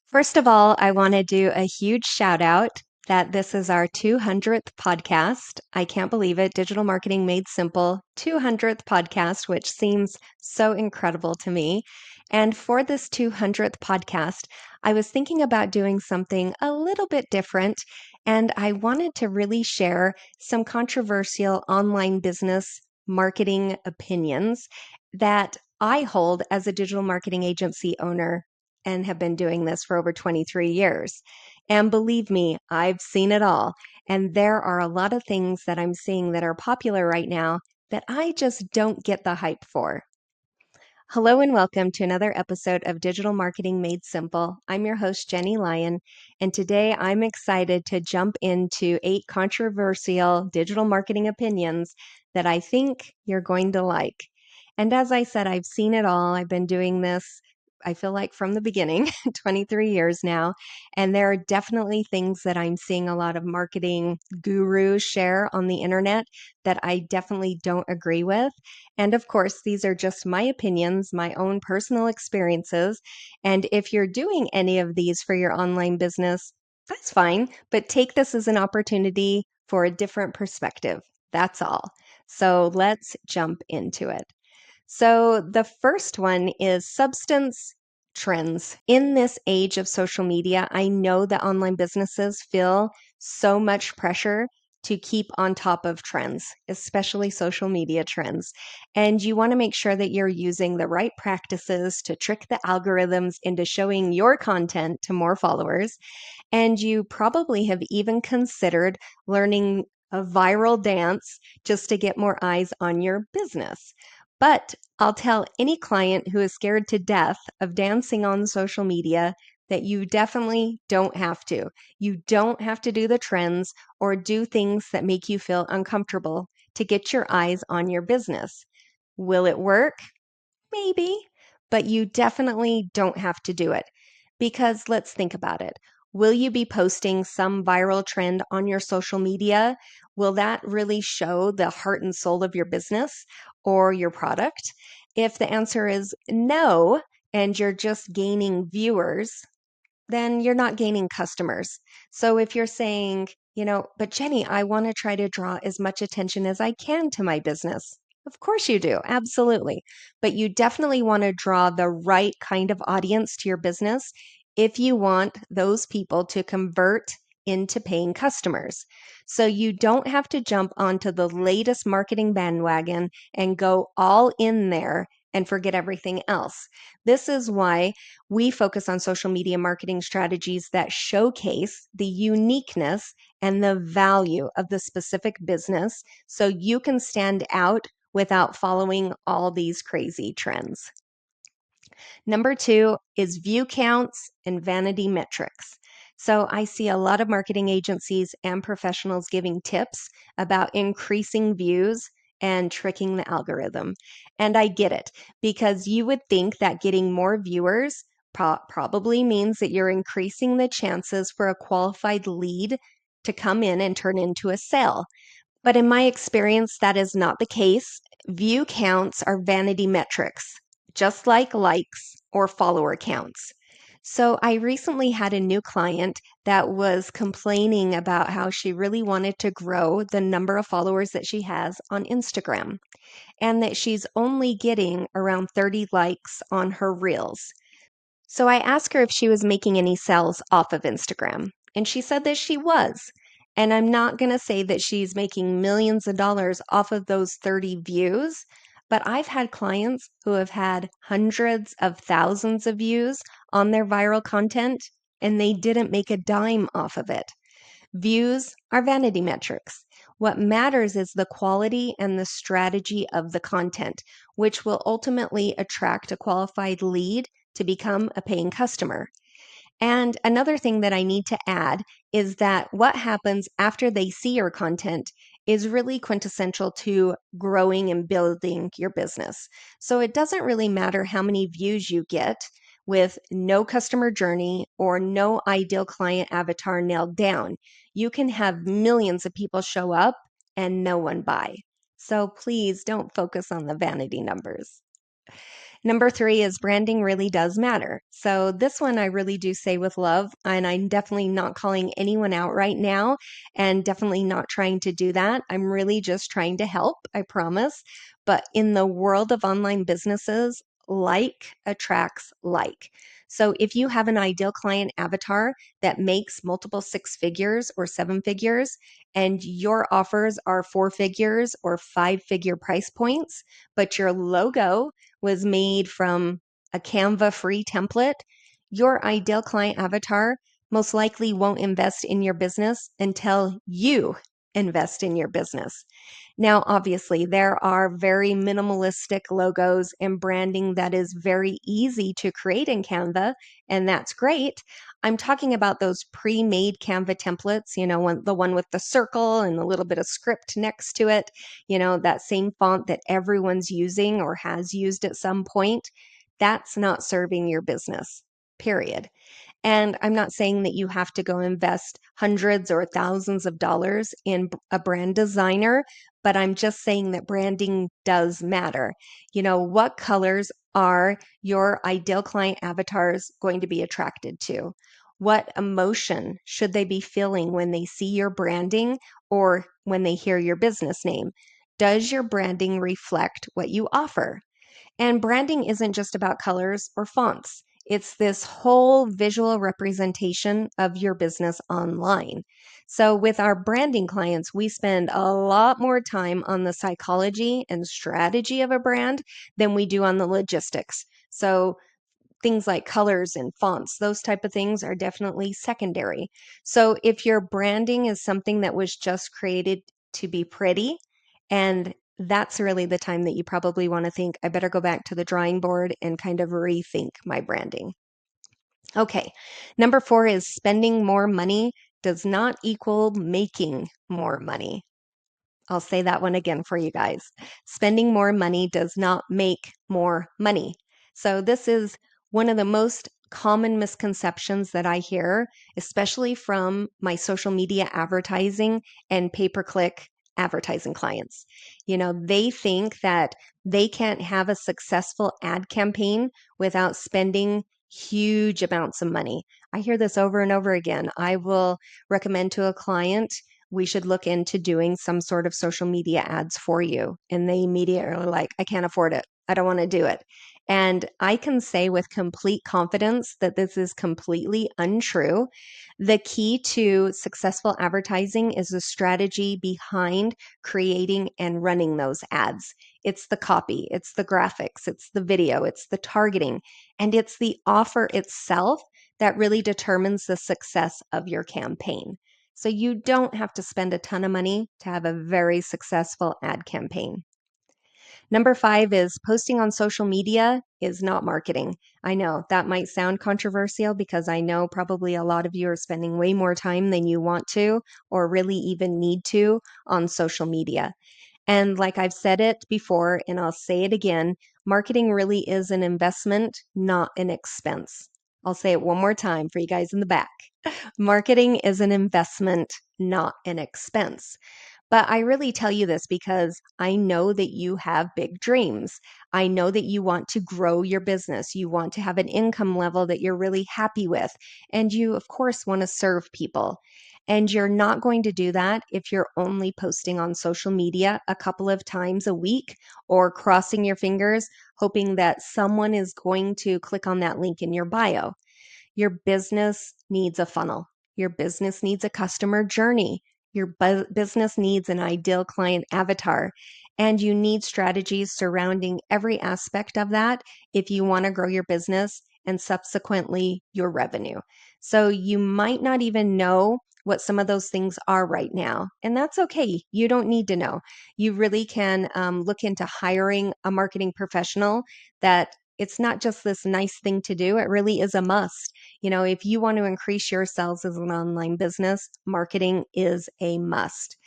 First of all, I want to do a huge shout out that this is our 200th podcast. I can't believe it. Digital Marketing Made Simple, 200th podcast, which seems so incredible to me. And for this 200th podcast, I was thinking about doing something a little bit different, and I wanted to really share some controversial online business marketing opinions that I hold as a digital marketing agency owner and have been doing this for over 23 years. And believe me, I've seen it all. And there are a lot of things that I'm seeing that are popular right now that I just don't get the hype for. Hello and welcome to another episode of Digital Marketing Made Simple. I'm your host, Jennie Lyon, and today I'm excited to jump into 8 controversial digital marketing opinions that I think you're going to like. And as I said, I've seen it all. I've been doing this, I feel like from the beginning, 23 years now. And there are definitely things that I'm seeing a lot of marketing gurus share on the internet that I definitely don't agree with. And of course, these are just my opinions, my own personal experiences. And if you're doing any of these for your online business, that's fine, but take this as an opportunity for a different perspective. That's all. So let's jump into it. So the first one is substance trends. In this age of social media, I know that online businesses feel so much pressure to keep on top of trends, especially social media trends. And you want to make sure that you're using the right practices to trick the algorithms into showing your content to more followers. And you probably have even considered learning a viral dance just to get more eyes on your business. But I'll tell any client who is scared to death of dancing on social media that you definitely don't have to. You don't have to do the trends or do things that make you feel uncomfortable to get your eyes on your business. Will it work? Maybe, but you definitely don't have to do it. Because let's think about it. Will you be posting some viral trend on your social media? Will that really show the heart and soul of your business or your product? If the answer is no, and you're just gaining viewers, then you're not gaining customers. So if you're saying, but Jennie, I want to try to draw as much attention as I can to my business. Of course you do. Absolutely. But you definitely want to draw the right kind of audience to your business if you want those people to convert into paying customers. So you don't have to jump onto the latest marketing bandwagon and go all in there and forget everything else. This is why we focus on social media marketing strategies that showcase the uniqueness and the value of the specific business so you can stand out without following all these crazy trends. Number 2 is view counts and vanity metrics. So I see a lot of marketing agencies and professionals giving tips about increasing views and tricking the algorithm. And I get it because you would think that getting more viewers probably means that you're increasing the chances for a qualified lead to come in and turn into a sale. But in my experience, that is not the case. View counts are vanity metrics, just like likes or follower counts. So I recently had a new client that was complaining about how she really wanted to grow the number of followers that she has on Instagram and that she's only getting around 30 likes on her reels. So I asked her if she was making any sales off of Instagram, and she said that she was. And I'm not going to say that she's making millions of dollars off of those 30 views, but I've had clients who have had hundreds of thousands of views on their viral content, and they didn't make a dime off of it. Views are vanity metrics. What matters is the quality and the strategy of the content, which will ultimately attract a qualified lead to become a paying customer. And another thing that I need to add is that what happens after they see your content is really quintessential to growing and building your business. So it doesn't really matter how many views you get with no customer journey or no ideal client avatar nailed down. You can have millions of people show up and no one buy. So please don't focus on the vanity numbers. Number three is branding really does matter. So this one I really do say with love, and I'm definitely not calling anyone out right now and definitely not trying to do that. I'm really just trying to help, I promise. But in the world of online businesses, like attracts like. So if you have an ideal client avatar that makes multiple six figures or seven figures, and your offers are four figures or five-figure price points, but your logo was made from a Canva free template, your ideal client avatar most likely won't invest in your business until you invest in your business. Now, obviously, there are very minimalistic logos and branding that is very easy to create in Canva, and that's great. I'm talking about those pre-made Canva templates, the one with the circle and a little bit of script next to it, that same font that everyone's using or has used at some point. That's not serving your business, period. And I'm not saying that you have to go invest hundreds or thousands of dollars in a brand designer, but I'm just saying that branding does matter. What colors are your ideal client avatars going to be attracted to? What emotion should they be feeling when they see your branding or when they hear your business name? Does your branding reflect what you offer? And branding isn't just about colors or fonts. It's this whole visual representation of your business online. So, with our branding clients, we spend a lot more time on the psychology and strategy of a brand than we do on the logistics. So, things like colors and fonts, those type of things are definitely secondary. So if your branding is something that was just created to be pretty, and that's really the time that you probably want to think, I better go back to the drawing board and kind of rethink my branding. Okay, number four is spending more money does not equal making more money. I'll say that one again for you guys. Spending more money does not make more money. So, this is one of the most common misconceptions that I hear, especially from my social media advertising and pay per click advertising clients. They think that they can't have a successful ad campaign without spending huge amounts of money. I hear this over and over again. I will recommend to a client, we should look into doing some sort of social media ads for you. And they immediately are like, I can't afford it. I don't want to do it. And I can say with complete confidence that this is completely untrue. The key to successful advertising is the strategy behind creating and running those ads. It's the copy, it's the graphics, it's the video, it's the targeting, and it's the offer itself that really determines the success of your campaign. So you don't have to spend a ton of money to have a very successful ad campaign. Number five is posting on social media is not marketing. I know that might sound controversial because I know probably a lot of you are spending way more time than you want to or really even need to on social media. And like I've said it before, and I'll say it again, marketing really is an investment, not an expense. I'll say it one more time for you guys in the back. Marketing is an investment, not an expense. But I really tell you this because I know that you have big dreams. I know that you want to grow your business. You want to have an income level that you're really happy with. And you, of course, want to serve people. And you're not going to do that if you're only posting on social media a couple of times a week or crossing your fingers, hoping that someone is going to click on that link in your bio. Your business needs a funnel. Your business needs a customer journey. Your business needs an ideal client avatar. And you need strategies surrounding every aspect of that if you want to grow your business and subsequently your revenue. So you might not even know what some of those things are right now. And that's okay. You don't need to know. You really can look into hiring a marketing professional that it's not just this nice thing to do, it really is a must. If you want to increase your sales as an online business, marketing is a must.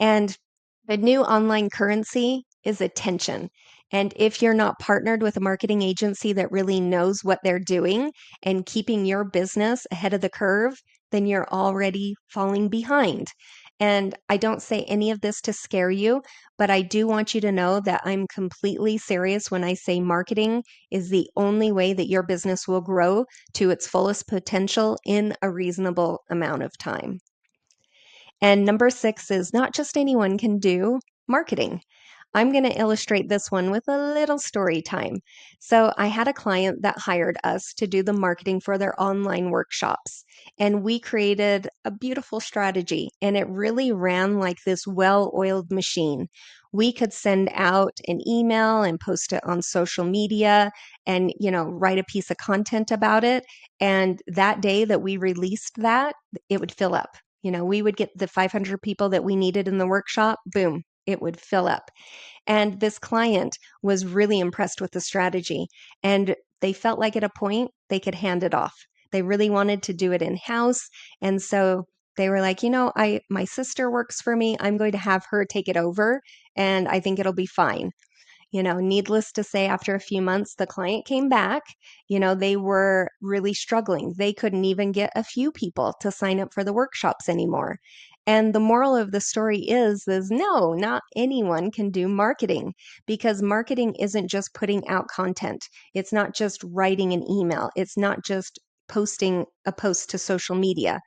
And the new online currency is attention. And if you're not partnered with a marketing agency that really knows what they're doing and keeping your business ahead of the curve, then you're already falling behind. And I don't say any of this to scare you, but I do want you to know that I'm completely serious when I say marketing is the only way that your business will grow to its fullest potential in a reasonable amount of time. And number 6 is not just anyone can do marketing. I'm going to illustrate this one with a little story time. So, I had a client that hired us to do the marketing for their online workshops, and we created a beautiful strategy, and it really ran like this well-oiled machine. We could send out an email and post it on social media and, write a piece of content about it. And that day that we released that, it would fill up. We would get the 500 people that we needed in the workshop, boom, it would fill up. And this client was really impressed with the strategy, and they felt like at a point they could hand it off. They really wanted to do it in-house. And so they were like, my sister works for me. I'm going to have her take it over, and I think it'll be fine. Needless to say, after a few months, the client came back. They were really struggling. They couldn't even get a few people to sign up for the workshops anymore. And the moral of the story is no, not anyone can do marketing, because marketing isn't just putting out content. It's not just writing an email. It's not just posting a post to social media.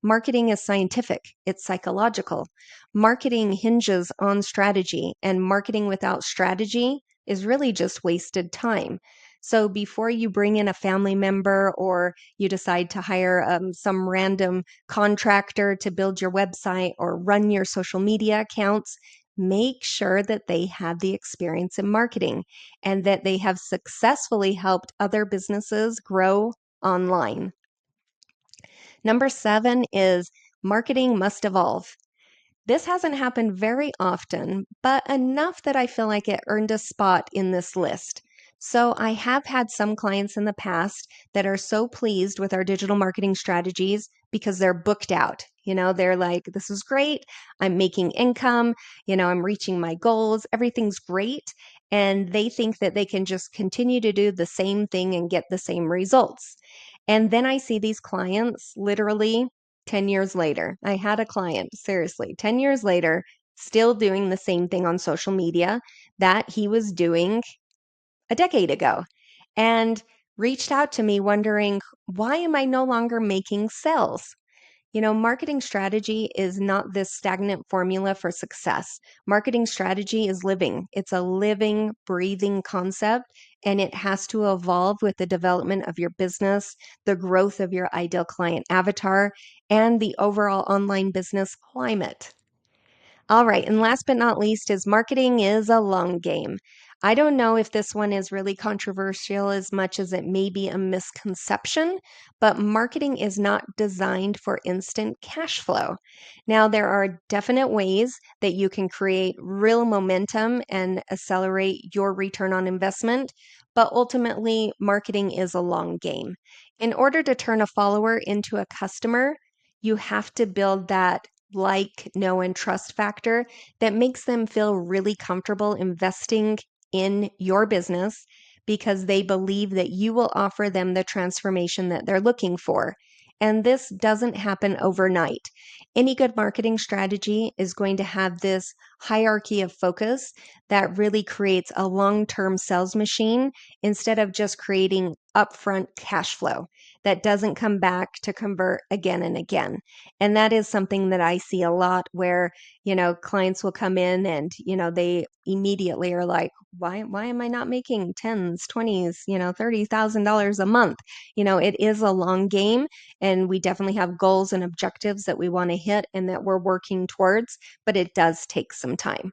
Marketing is scientific. It's psychological. Marketing hinges on strategy, and marketing without strategy is really just wasted time. So before you bring in a family member or you decide to hire some random contractor to build your website or run your social media accounts, make sure that they have the experience in marketing and that they have successfully helped other businesses grow online. Number 7 is marketing must evolve. This hasn't happened very often, but enough that I feel like it earned a spot in this list. So I have had some clients in the past that are so pleased with our digital marketing strategies because they're booked out. They're like, this is great. I'm making income. I'm reaching my goals. Everything's great. And they think that they can just continue to do the same thing and get the same results. And then I see these clients literally 10 years later. I had a client, seriously, 10 years later, still doing the same thing on social media that he was doing a decade ago, and reached out to me wondering, why am I no longer making sales? Marketing strategy is not this stagnant formula for success. Marketing strategy is living. It's a living, breathing concept, and it has to evolve with the development of your business, the growth of your ideal client avatar, and the overall online business climate. All right, and last but not least is marketing is a long game. I don't know if this one is really controversial as much as it may be a misconception, but marketing is not designed for instant cash flow. Now, there are definite ways that you can create real momentum and accelerate your return on investment, but ultimately, marketing is a long game. In order to turn a follower into a customer, you have to build that know, and trust factor that makes them feel really comfortable investing in your business because they believe that you will offer them the transformation that they're looking for. And this doesn't happen overnight. Any good marketing strategy is going to have this hierarchy of focus that really creates a long term sales machine instead of just creating upfront cash flow that doesn't come back to convert again and again. And that is something that I see a lot where, clients will come in and, they immediately are like, why am I not making tens, 20s, $30,000 a month? It is a long game, and we definitely have goals and objectives that we want to hit and that we're working towards, but it does take some time.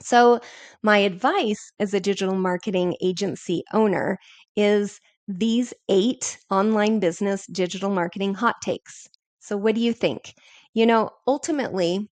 So, my advice as a digital marketing agency owner is these 8 online business digital marketing hot takes. So, what do you think? Ultimately,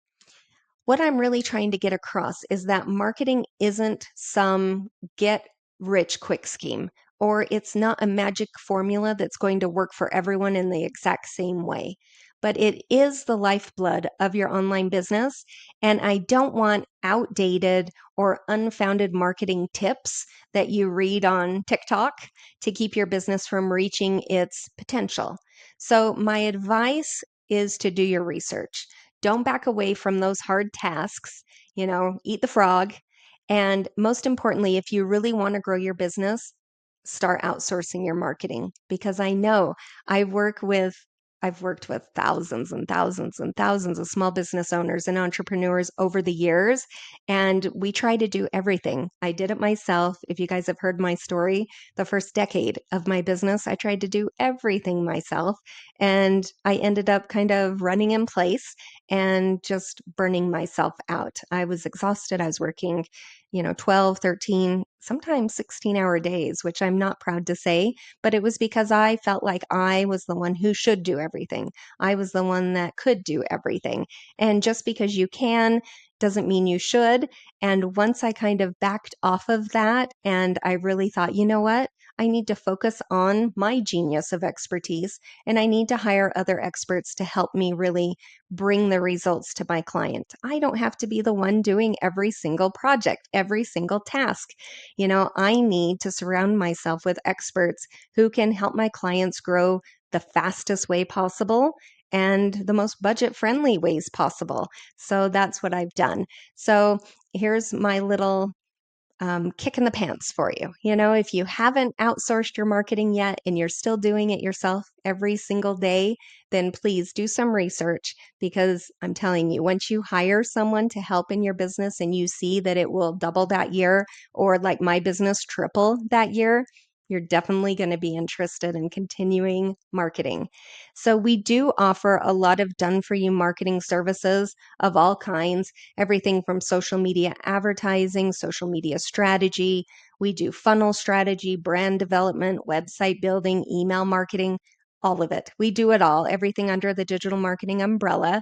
what I'm really trying to get across is that marketing isn't some get rich quick scheme, or it's not a magic formula that's going to work for everyone in the exact same way. But it is the lifeblood of your online business. And I don't want outdated or unfounded marketing tips that you read on TikTok to keep your business from reaching its potential. So, my advice is to do your research. don't back away from those hard tasks, eat the frog. And most importantly, if you really want to grow your business, start outsourcing your marketing, because I know I work with I've worked with thousands and thousands and thousands of small business owners and entrepreneurs over the years, and we try to do everything. I did it myself. If you guys have heard my story, the first decade of my business, I tried to do everything myself, and I ended up kind of running in place and just burning myself out. I was exhausted. I was working 12, 13, sometimes 16-hour days, which I'm not proud to say, but it was because I felt like I was the one who should do everything. I was the one that could do everything. And just because you can doesn't mean you should. And once I kind of backed off of that and I really thought, you know what? I need to focus on my genius of expertise, and I need to hire other experts to help me really bring the results to my client. I don't have to be the one doing every single project, every single task. I need to surround myself with experts who can help my clients grow the fastest way possible and the most budget friendly ways possible. So that's what I've done. So here's my little kick in the pants for you. If you haven't outsourced your marketing yet and you're still doing it yourself every single day, then please do some research, because I'm telling you, once you hire someone to help in your business and you see that it will double that year, or like my business, triple that year, you're definitely going to be interested in continuing marketing. So we do offer a lot of done for you marketing services of all kinds, everything from social media advertising, social media strategy. We do funnel strategy, brand development, website building, email marketing, all of it. We do it all, everything under the digital marketing umbrella.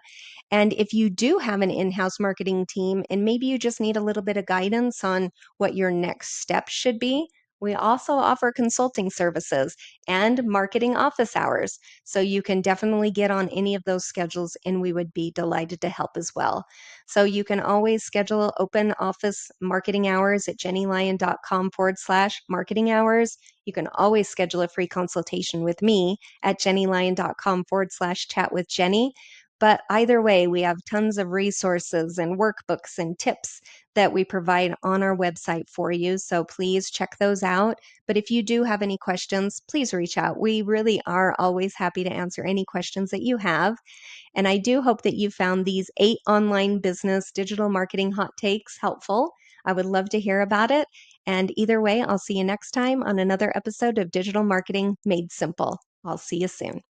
And if you do have an in-house marketing team and maybe you just need a little bit of guidance on what your next step should be, we also offer consulting services and marketing office hours. So you can definitely get on any of those schedules and we would be delighted to help as well. So you can always schedule open office marketing hours at jennylyon.com/marketing hours. You can always schedule a free consultation with me at jennylyon.com/chat with Jennie. But either way, we have tons of resources and workbooks and tips that we provide on our website for you. So please check those out. But if you do have any questions, please reach out. We really are always happy to answer any questions that you have. And I do hope that you found these 8 online business digital marketing hot takes helpful. I would love to hear about it. And either way, I'll see you next time on another episode of Digital Marketing Made Simple. I'll see you soon.